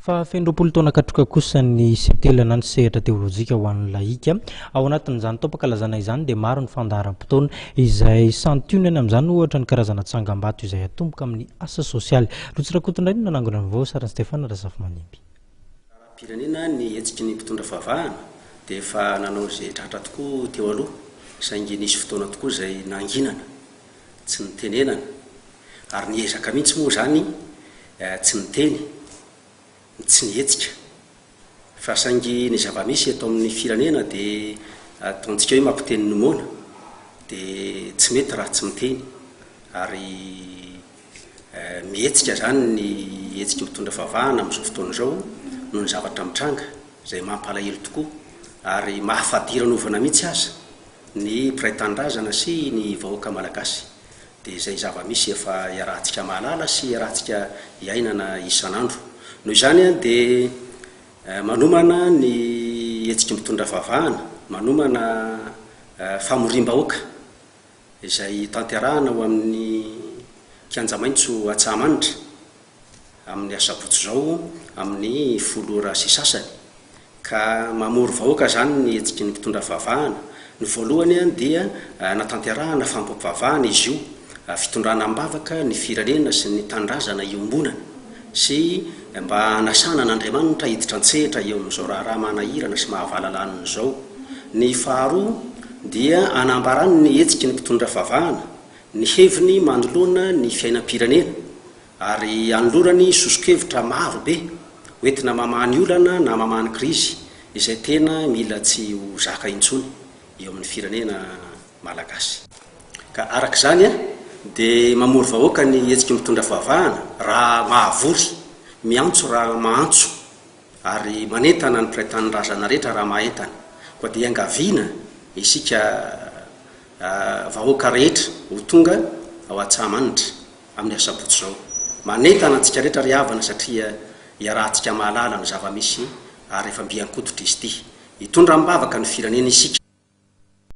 Fa fendropolo taona katroka kosa ny setelana ny sehatra teolojika ho an'ny laika ao anatin'izany tompakalazana izany dia maro ny fandaharam-potoana izay santionany amin'izany ohatra ny karazana tsangam-bato izay atomboka amin'ny asa sosialy. Rotsirakotondray no nanangona ny vao Saran Stefana Rasafimanimby. Pirenena ny hetsiky ny mpitondra favahana dia efa nanao izay tratra tokoa teo aloha saingy nisy fotoana tokoa izay nanginana tsy nitenenana ary niezaka mihitsy moa zany tsy niteny tsy nihetsika fa saingy ny zava-misy eto amin'ny firenena dia ataontsika hoe mampiteny nomoana dia tsy mety raha tsy miteny ary mihetsika zany ny hetsiky mitondra favahana amin'izao fotoana izao noho ny zavatra mitranga izay mampalahelo tokoa ary mahafadiran'ovana mihitsy aza ny mpiray-tanindrazana sy ny vahoaka malagasy dia izay zava-misy efa iarahantsika mahalala sy iarahantsika iainana isan'andro. Noho izany dia manomana ny hetsiky mitondra favahana, manomana famorim-bahoaka izay tanterahana ho amin'ny kianja maitso Antsahamanitra amin'ny asabotsy izao amin'ny 10 sy sasany ka mamory vahoaka zany ny hetsiky ny mpitondra favahana. Ny voalohany dia natanterahana fampivavahana izy io, fitondrana ambavaka ny firenena sy ny tanindrazana iombonana sy mba hanasana n'Andriamanitra hiditra an-tsehatra eo amin'izao raha manahirana sy mahavalalana izao. Ny faharoa dia anambarany ny hetsiky ny mpitondra favahana ny heviny manoloana ny fiainam-pirenena ary anolorany sosokevitra maro be hoentina mamany olana na mamany krizy izay tena mila tsy ho zaka intsony eo amin'ny firenena malagasy. Ka arak'izany dia mamory vahoaka ny hetsiky mitondra favahana raha mahavory miantso raha mahantso ary manentana ny mpiray-tanindrazana rehetra raha maentana koa dia angaviana isika vahoaka rehetra ho tonga ao Antsahamanitra amin'ny asabotsy izao manentana antsika rehetra ry havana satria iarahantsika mahalala ny zava-misy ary efa mbiankototra izy ity hitondra mbavaka ny firenena isika.